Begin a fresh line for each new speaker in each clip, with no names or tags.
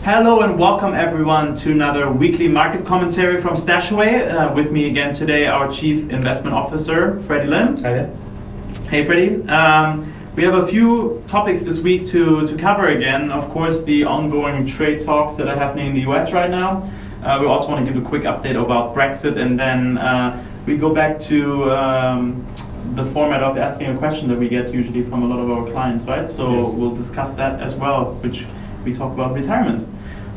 Hello and welcome everyone to another weekly market commentary from StashAway. With me again today, our Chief Investment Officer, Freddy Lim.
Hi there.
Hey Freddy. We have a few topics this week to cover again. Of course, the ongoing trade talks that are happening in the US right now. We also want to give a quick update about Brexit, and then we go back to the format of asking a question that we get usually from a lot of our clients, right? So yes, we'll discuss that as well, which we talk about retirement.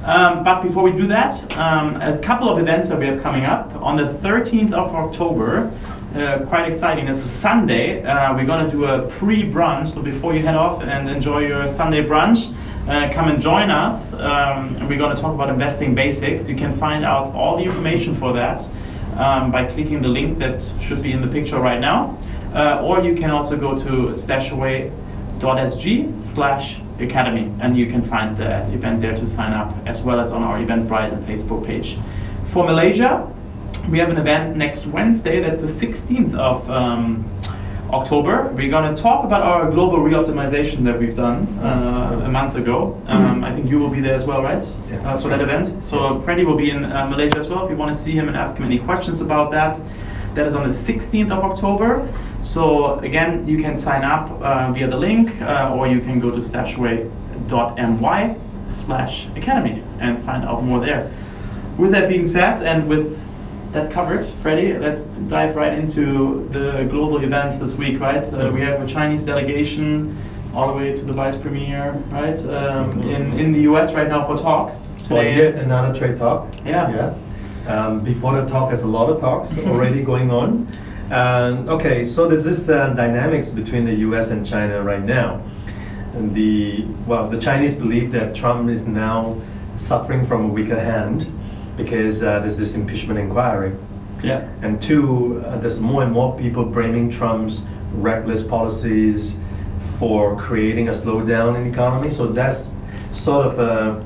But before we do that, a couple of events that we have coming up. On the 13th of October, quite exciting, it's a Sunday, we're going to do a pre-brunch, so before you head off and enjoy your Sunday brunch, come and join us, and we're going to talk about investing basics. You can find out all the information for that by clicking the link that should be in the picture right now, or you can also go to StashAway.sg/academy, and you can find the event there to sign up, as well as on our Eventbrite and Facebook page. For Malaysia, we have an event next Wednesday, that's the 16th of October. We're going to talk about our global reoptimization that we've done a month ago. I think you will be there as well, right?
Yeah,
for that event. So yes, Freddy will be in Malaysia as well. If you want to see him and ask him any questions about that, that is on the 16th of October. So again, you can sign up via the link, or you can go to stashaway.my/academy and find out more there. With that being said, and with that covered, Freddy, let's dive right into the global events this week, right? We have a Chinese delegation all the way to the Vice Premier, right? In the US right now for talks.
Well, yet another trade talk.
Yeah.
Before the talk, there's a lot of talks already going on. Okay, so there's this dynamics between the US and China right now. And the Chinese believe that Trump is now suffering from a weaker hand because there's this impeachment inquiry.
Yeah.
And two, there's more and more people blaming Trump's reckless policies for creating a slowdown in the economy. So that's sort of a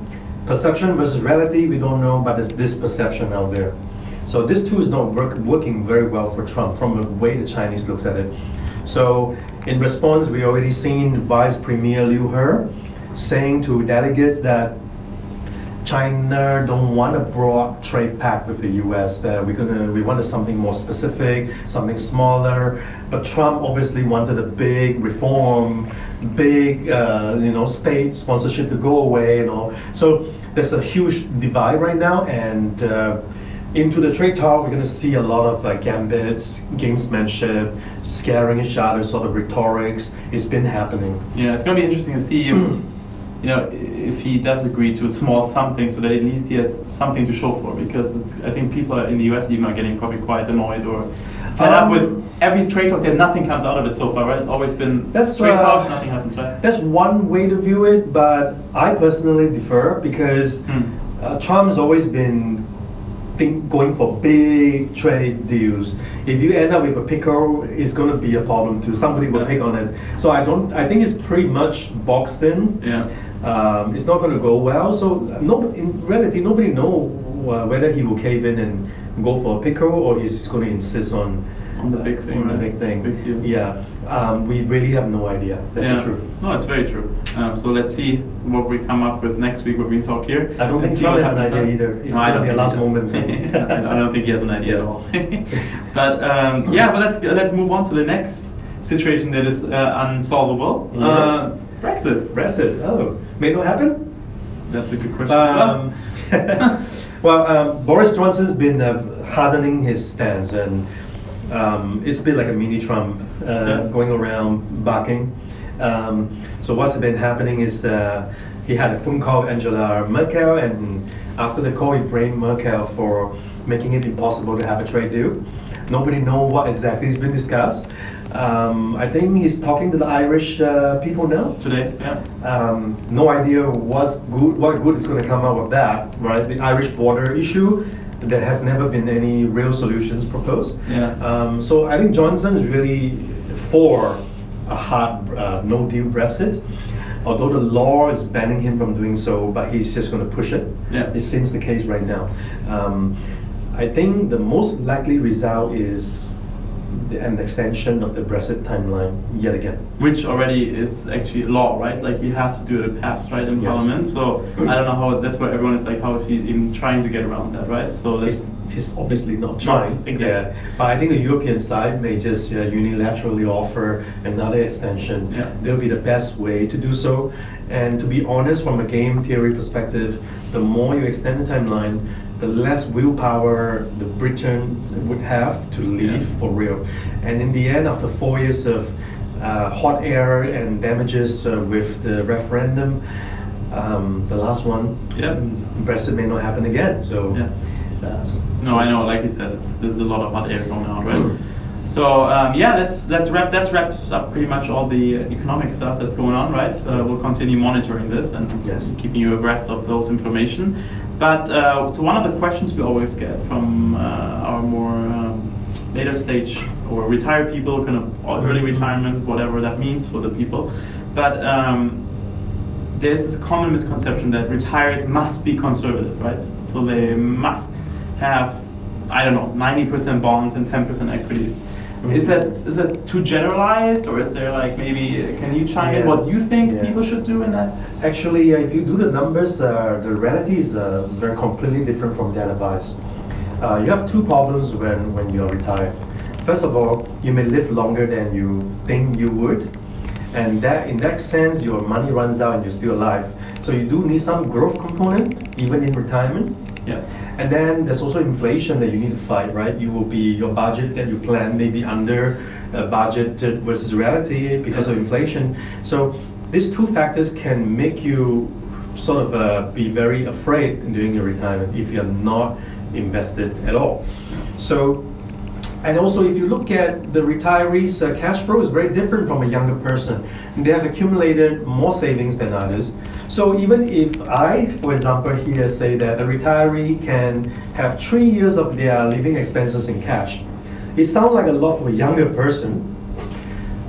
perception versus reality, we don't know, but there's this perception out there. So this too is not working very well for Trump from the way the Chinese looks at it. So in response, we already seen Vice Premier Liu He saying to delegates that China don't want a broad trade pact with the US, that we wanted something more specific, something smaller. But Trump obviously wanted a big reform, big state sponsorship to go away, So there's a huge divide right now, and into the trade talk, we're going to see a lot of gambits, gamesmanship, scaring each other, sort of rhetorics. It's been happening.
Yeah, it's going to be interesting to see if he does agree to a small something, so that at least he has something to show for, because I think people in the US even are getting probably quite annoyed or fed up with every trade talk that nothing comes out of it so far, right? It's always been trade talks, nothing happens, right?
That's one way to view it, but I personally differ, because Trump's always been going for big trade deals. If you end up with a pickle, it's going to be a problem too. Somebody will pick on it. So I think it's pretty much boxed in.
Yeah.
It's not going to go well. So in reality, nobody knows whether he will cave in and go for a pickle, or he's going to insist on
the big thing.
On the big thing.
Big deal.
Yeah. We really have no idea. That's the truth.
No, it's very true. So let's see what we come up with next week when we talk here.
I don't think Trump has an idea either. It's going to be a last moment thing.
I don't think he has an idea at all. But let's move on to the next situation that is unsolvable.
Yeah.
Brexit.
Oh, may not happen?
That's a good question as well.
Well, Boris Johnson's been hardening his stance, and it's been like a mini Trump going around barking. So what's been happening is he had a phone call with Angela Merkel, and after the call he blamed Merkel for making it impossible to have a trade deal. Nobody knows what exactly has been discussed. I think he's talking to the Irish people now.
Today, yeah.
No idea what good is going to come out of that, right? The Irish border issue, there has never been any real solutions proposed.
Yeah.
So I think Johnson is really for a hard no-deal Brexit, although the law is banning him from doing so, but he's just going to push it.
Yeah.
It seems the case right now. I think the most likely result is an extension of the Brexit timeline yet again.
Which already is actually law, right? Like he has to do it passed, right, in Parliament. So I don't know how. That's where everyone is like, how is he even trying to get around that, right? So
he's obviously not trying.
Exactly.
Yeah. But I think the European side may just unilaterally offer another extension.
Yeah.
That'll be the best way to do so. And to be honest, from a game theory perspective, the more you extend the timeline, the less willpower the Britain would have to leave for real. And in the end, after 4 years of hot air and damages with the referendum, the last one, Brexit may not happen again. So,
no, I know. Like you said, there's a lot of hot air going on, right? So that's wrapped up pretty much all the economic stuff that's going on, right? We'll continue monitoring this and keeping you abreast of those information. But so one of the questions we always get from our more later stage or retired people, kind of early retirement, whatever that means for the people. But there's this common misconception that retirees must be conservative, right? So they must have, I don't know, 90% bonds and 10% equities. Is that too generalized, or is there like maybe, can you chime in what you think people should do in that?
Actually, if you do the numbers, the reality is very completely different from that advice. You have two problems when you are retired. First of all, you may live longer than you think you would, and that in that sense, your money runs out and you're still alive. So you do need some growth component, even in retirement.
Yeah.
And then there's also inflation that you need to fight, right? Your budget that you plan may be under budget versus reality because of inflation. So these two factors can make you sort of be very afraid during your retirement if you're not invested at all. So, and also if you look at the retirees' cash flow is very different from a younger person. They have accumulated more savings than others. So even if I, for example, here say that a retiree can have 3 years of their living expenses in cash, it sounds like a lot for a younger person.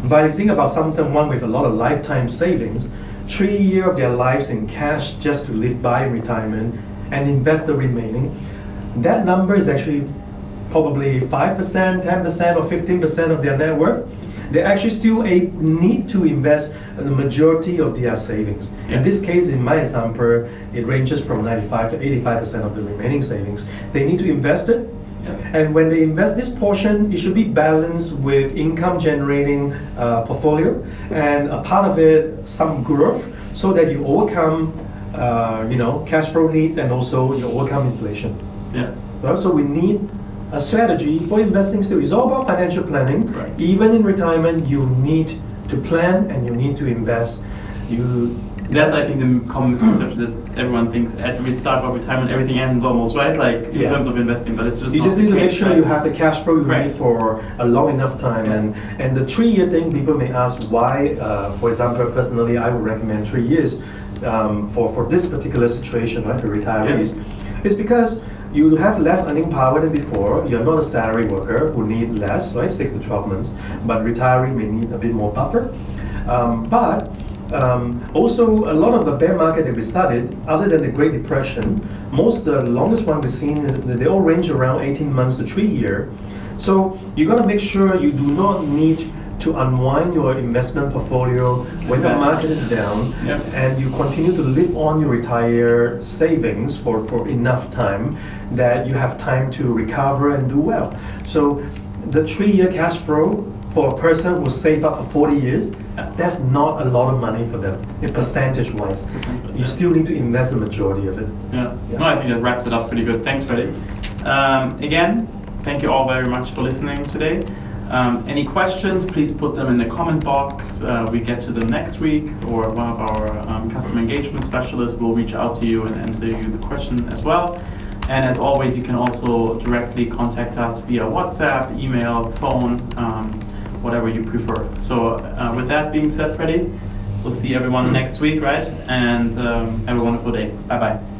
But if you think about someone with a lot of lifetime savings, 3 years of their lives in cash just to live by in retirement and invest the remaining, that number is actually probably 5%, 10%, or 15% of their net worth. They actually still need to invest the majority of their savings. In this case, in my example, it ranges from 95 to 85% of the remaining savings. They need to invest it. And when they invest this portion, it should be balanced with income generating portfolio, and a part of it, some growth, so that you overcome cash flow needs and also you overcome inflation. So we need a strategy for investing still. It's all about financial planning.
Right.
Even in retirement, you need to plan and you need to invest.
That's, I think, the common misconception that everyone thinks at the start of retirement everything ends almost, right? Like in terms of investing, but it's just
you just need to make sure
right?
you have the cash flow you need for a long enough time. And the 3-year thing, people may ask why. For example, personally, I would recommend 3 years for this particular situation, right, for retirees. It's because you have less earning power than before. You're not a salary worker who need less, right, 6 to 12 months. But retiree may need a bit more buffer. Also, a lot of the bear market that we studied, other than the Great Depression, the longest one we've seen, they all range around 18 months to 3 years. So you got to make sure you do not need to unwind your investment portfolio when the market is down, and you continue to live on your retired savings for enough time that you have time to recover and do well. So the 3-year cash flow for a person who saved up for 40 years, that's not a lot of money for them, in percentage-wise. You still need to invest the majority of it.
No, I think that wraps it up pretty good. Thanks, Freddy. Again, thank you all very much for listening today. Any questions, please put them in the comment box. We get to them next week, or one of our customer engagement specialists will reach out to you and answer you the question as well. And as always, you can also directly contact us via WhatsApp, email, phone, whatever you prefer. So with that being said, Freddy, we'll see everyone next week, right? And have a wonderful day. Bye-bye.